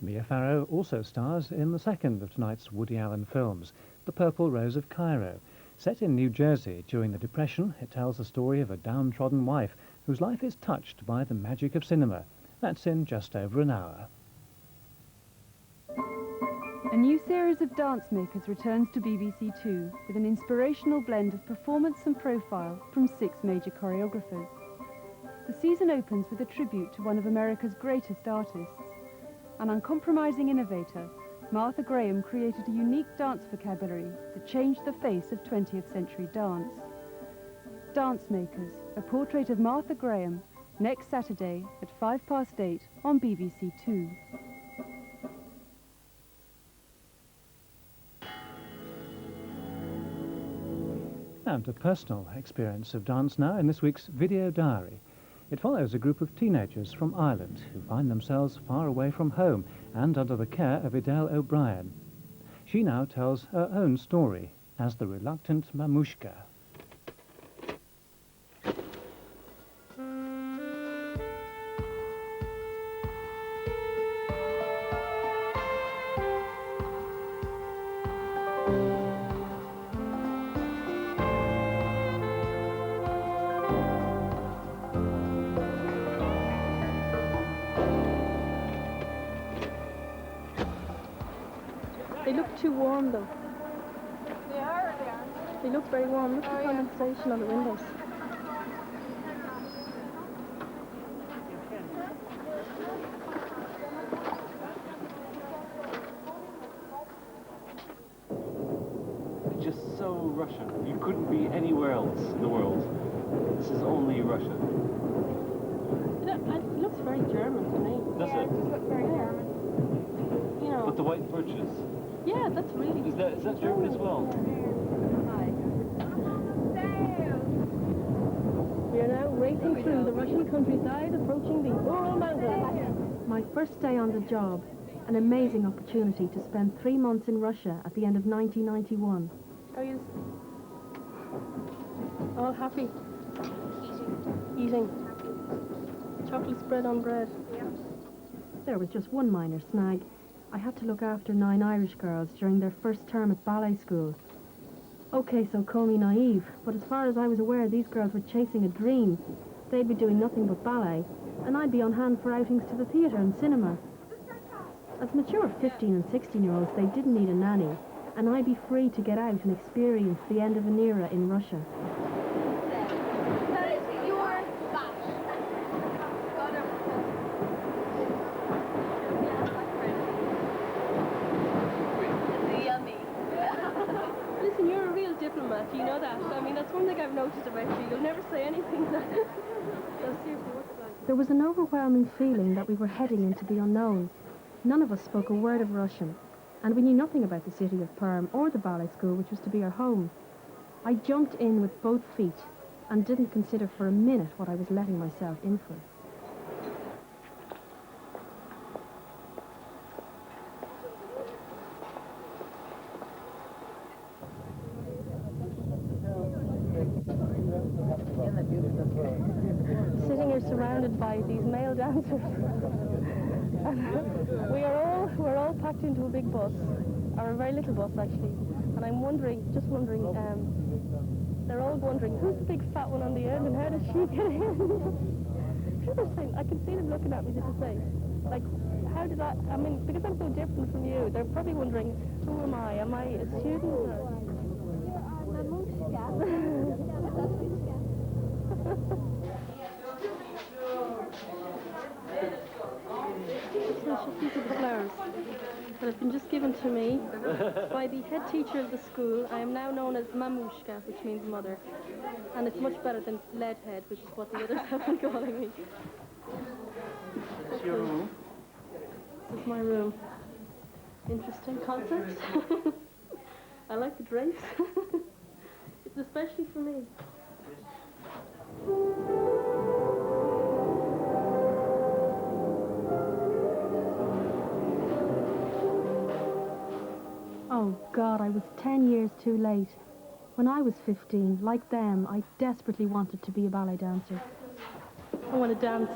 Mia Farrow also stars in the second of tonight's Woody Allen films, The Purple Rose of Cairo. Set in New Jersey during the Depression, it tells the story of a downtrodden wife whose life is touched by the magic of cinema. That's in just over an hour. A new series of Dance Makers returns to BBC2 with an inspirational blend of performance and profile from 6 major choreographers. The season opens with a tribute to one of America's greatest artists. An uncompromising innovator, Martha Graham created a unique dance vocabulary that changed the face of 20th century dance. Dance Makers, a portrait of Martha Graham, next Saturday at 8:05 on BBC2. And a personal experience of dance now in this week's Video Diary. It follows a group of teenagers from Ireland who find themselves far away from home and under the care of Idel O'Brien. She now tells her own story as the reluctant Mamushka. They look too warm though. They are or they aren't? They look very warm. Look at the condensation on the windows. Just so Russian. You couldn't be anywhere else in the world. This is only Russia. It looks very German to me. Does Yeah, it? it does look very German. You know. But the white birches. Yeah, that's really. Is that German as well? We are now racing through the Russian countryside, approaching the Ural Mountains. My first day on the job, an amazing opportunity to spend 3 months in Russia at the end of 1991. Are you all happy? Eating. Chocolate spread on bread. There was just one minor snag. I had to look after 9 Irish girls during their first term at ballet school. Okay, so call me naive, but as far as I was aware, these girls were chasing a dream. They'd be doing nothing but ballet, and I'd be on hand for outings to the theatre and cinema. As mature 15 and 16-year-olds, they didn't need a nanny, and I'd be free to get out and experience the end of an era in Russia. That is your bash. Yummy. Listen, you're a real diplomat, you know that. I mean, that's one thing I've noticed about you. You'll never say anything that... No, seriously, what's it like? There was an overwhelming feeling that we were heading into the unknown. None of us spoke a word of Russian, and we knew nothing about the city of Perm or the ballet school, which was to be our home. I jumped in with both feet and didn't consider for a minute what I was letting myself in for. Sitting here surrounded by these male dancers. We're all packed into a big bus, or a very little bus actually, and I'm just wondering, they're all wondering, who's the big fat one on the end and how does she get in? Sure, they're saying, I can see them looking at me to say, like, how did I mean, because I'm so different from you, they're probably wondering, who am I? Am I a student or? These are the flowers that have been just given to me by the head teacher of the school. I am now known as Mamushka, which means mother. And it's much better than Leadhead, which is what the others have been calling me. This is your room? This is my room. Interesting concept. I like the drapes. It's especially for me. Oh God, I was 10 years too late. When I was 15, like them, I desperately wanted to be a ballet dancer. I want to dance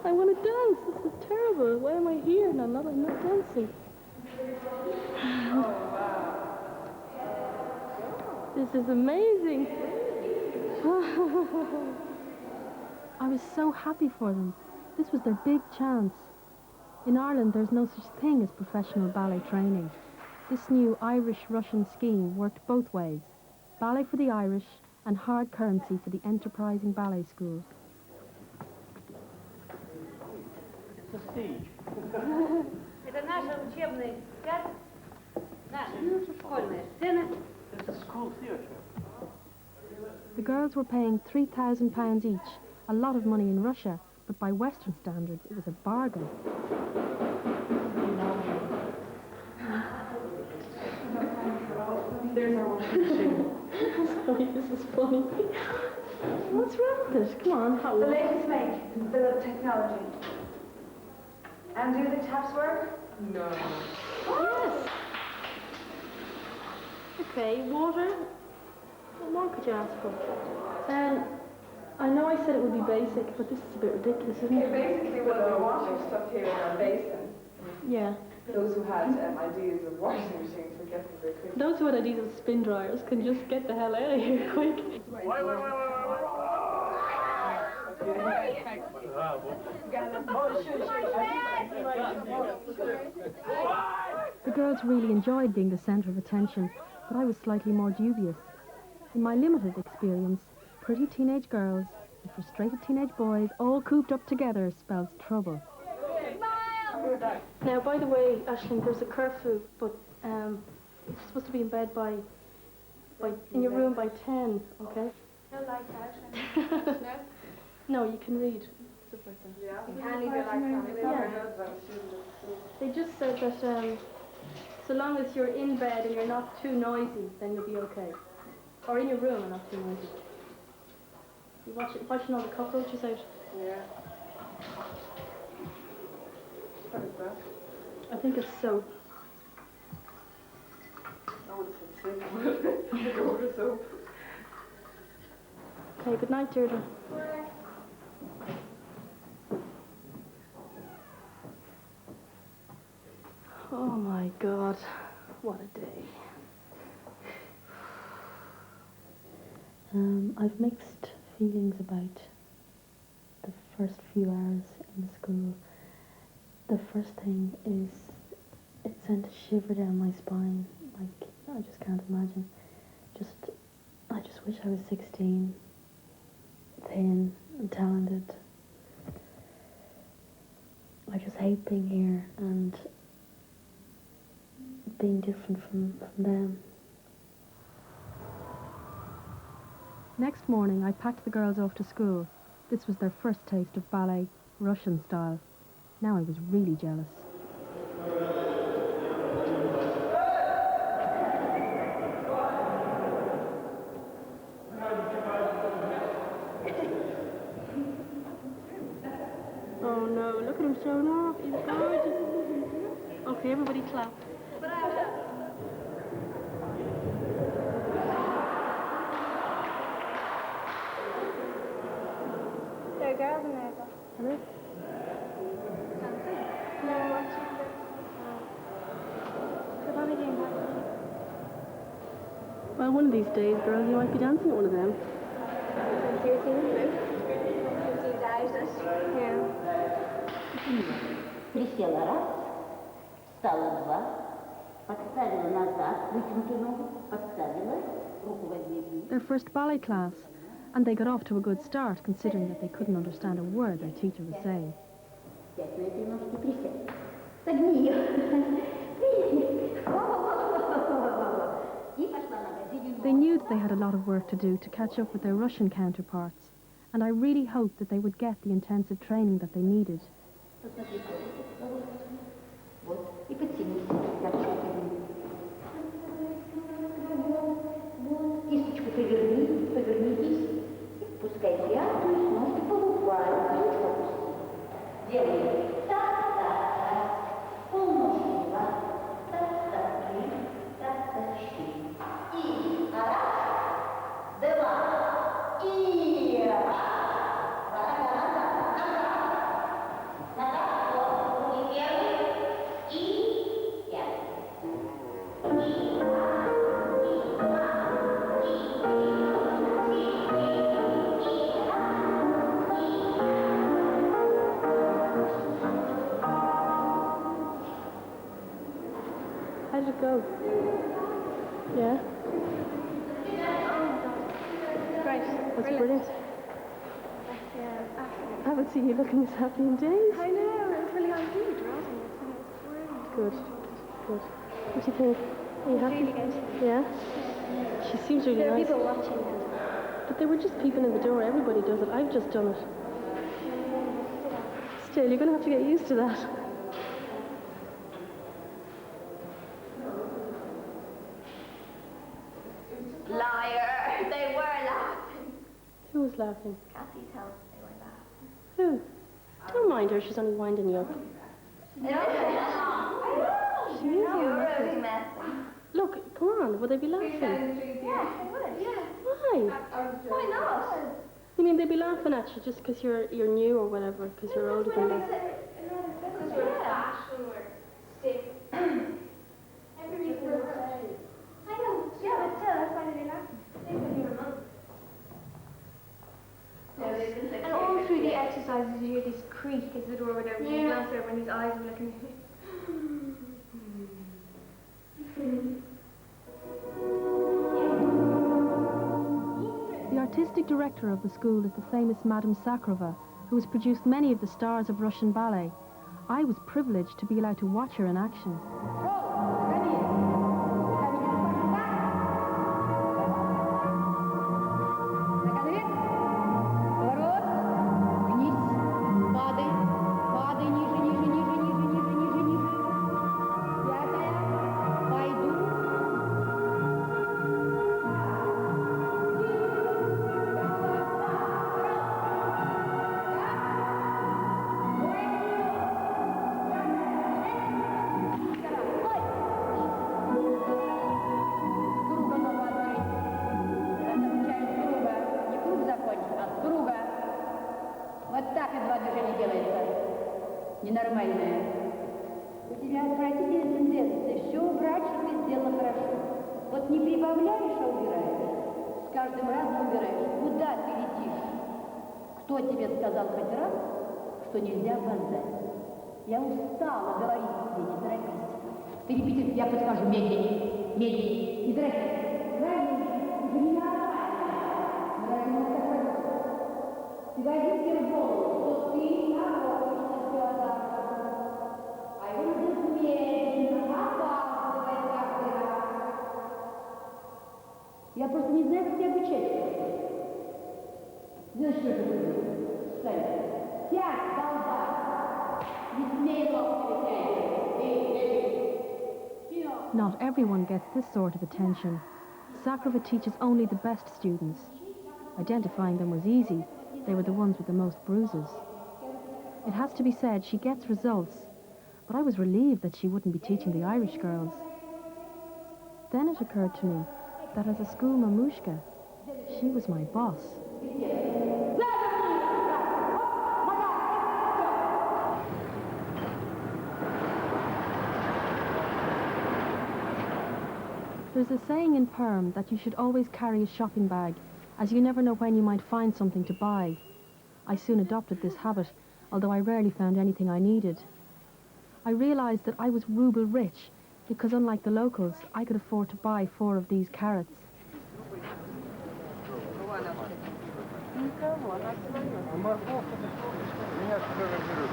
I want to dance. This is terrible. Why am I here? No, I'm not dancing. This is amazing. I was so happy for them. This was their big chance. In Ireland, there's no such thing as professional ballet training. This new Irish-Russian scheme worked both ways. Ballet for the Irish and hard currency for the enterprising ballet school. Prestige. Это наша учебная связь, наша школьная сцена. It's a school theatre. The girls were paying £3,000 each, a lot of money in Russia, but by Western standards, it was a bargain. There's our washing machine. Sorry, this is funny. What's wrong with it? Come on, how The latest make, the technology. And do the taps work? No. Yes. Okay, water. What more could you ask for? I know I said it would be basic, but this is a bit ridiculous, isn't Okay, it? basically, well, we're washing stuff here in our basin. Yeah. Those who had ideas of washing machines were getting very quick. Those who had ideas of spin dryers can just get the hell out of here quick. The girls really enjoyed being the centre of attention, but I was slightly more dubious. In my limited experience, pretty teenage girls and frustrated teenage boys all cooped up together spells trouble. Now, by the way, Aisling, there's a curfew, but you're supposed to be in bed in your room by 10, okay? No lights out. No? No, you can read. Stuff like that. Yeah. You can't leave your lights on. Yeah. They just said that so long as you're in bed and you're not too noisy, then you'll be okay. Or in your room and not too noisy. You watching all the cockroaches out? Yeah. What is that? I think it's soap. Oh, it's sick. Over soap. Okay, good night, Deirdre. Oh my God, what a day. I've mixed feelings about the first few hours in the school. The first thing is it sent a shiver down my spine. Like, I just can't imagine. I just wish I was 16, thin and talented. I just hate being here and being different from them. Next morning, I packed the girls off to school. This was their first taste of ballet, Russian style. Now I was really jealous. Oh no, look at him showing off. He's gorgeous. Okay, everybody clap. There are girls in there, though. Hello? No, watching the Bobby game back. Well, one of these days, girls, you might be dancing at one of them. You've seen the blue? You've seen Diaries? Yeah. Присела раз, встала два, подставила назад, вытянутую ногу, подставила, руку возьми вниз. Their first ballet class, and they got off to a good start, considering that they couldn't understand a word their teacher was saying. Сядь на этой ножке, присядь. Согни ее. И пошла нога, видимо. They knew that they had a lot of work to do to catch up with their Russian counterparts, and I really hoped that they would get the intensive training that they needed. Посмотри, вот, и подтянись, как чуть-чуть. Вот, кисточку повернитесь, и пускай пятую, ножки полупальцы, ручку опусти. Делай так, полножки два, так, три, так, четыре. И раз, два, и раз. did it go? Yeah? Great. That's brilliant. I haven't seen you looking this happy in days. I know, it was really ideal, wasn't it? It was brilliant. Good. Good. What do you think? Are you happy? Really good. Yeah? She seems really There are nice. people watching. But there were just people in the door. Everybody does it. I've just done it. Still, you're going to have to get used to that. Liar! They were laughing. Who was laughing? Kathy tells me they were laughing. Who? Don't mind her. She's only winding you up. No, she is. You're really messy. Look, come on. Would they be laughing? Yeah, they would. Yeah. Why? Why not? You mean they'd be laughing at you just because you're new or whatever, because you're older than them? Because we're fashion, we're stiff. Everybody's going to say. I know, yeah, but still, that's why they're laughing. And all through the exercises, you hear this creak as the door would open. You glance over and his eyes were looking at me. The artistic director of the school is the famous Madame Sakharova, who has produced many of the stars of Russian ballet. I was privileged to be allowed to watch her in action. Ненормальная. У тебя отвратительная тенденция все убрать, что ты сделала хорошо. Вот не прибавляешь, а убираешь. С каждым разом убираешь. Куда ты летишь? Кто тебе сказал хоть раз, что нельзя опоздать? Я устала говорить тебе, не торопись. Ты репетируй, я подскажу медленнее, медленнее. Не торопись. Правильно? Это ненормально. Ты возьми себе в голову, что ты нарочно все опаздываешь. А его нужно медленно опаздывать каждый раз. Я просто не знаю, как тебя обучать. Знаешь, что это будет? Встань. Сядь, солдат. Не смей локти вытягивать. Not everyone gets this sort of attention. Sakharova teaches only the best students. Identifying them was easy. They were the ones with the most bruises. It has to be said, she gets results, but I was relieved that she wouldn't be teaching the Irish girls. Then it occurred to me that as a school mamushka, she was my boss. There's a saying in Perm that you should always carry a shopping bag, as you never know when you might find something to buy. I soon adopted this habit, although I rarely found anything I needed. I realised that I was ruble rich, because unlike the locals, I could afford to buy 4 of these carrots.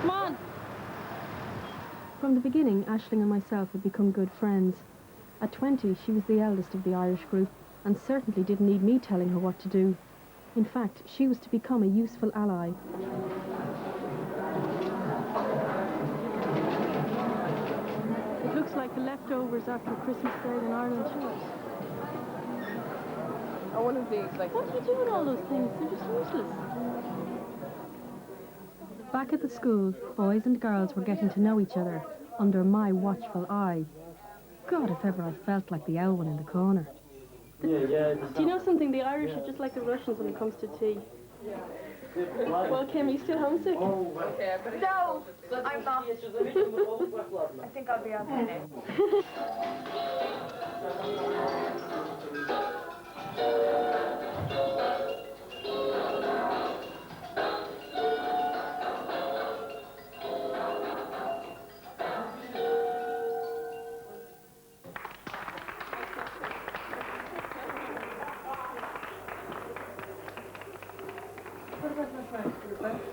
Come on! From the beginning, Aisling and myself had become good friends. At 20, she was the eldest of the Irish group, and certainly didn't need me telling her what to do. In fact, she was to become a useful ally. It looks like the leftovers after Christmas Day in Ireland. Oh, one of these, like... What do you do with all those things? They're just useless. Back at the school, boys and girls were getting to know each other under my watchful eye. God, if ever I felt like the owl one in the corner. Do you know something? The Irish are just like the Russians when it comes to tea. Well, Kim, are you still homesick? Okay, no, I'm not. I think I'll be okay. Thanks for the best.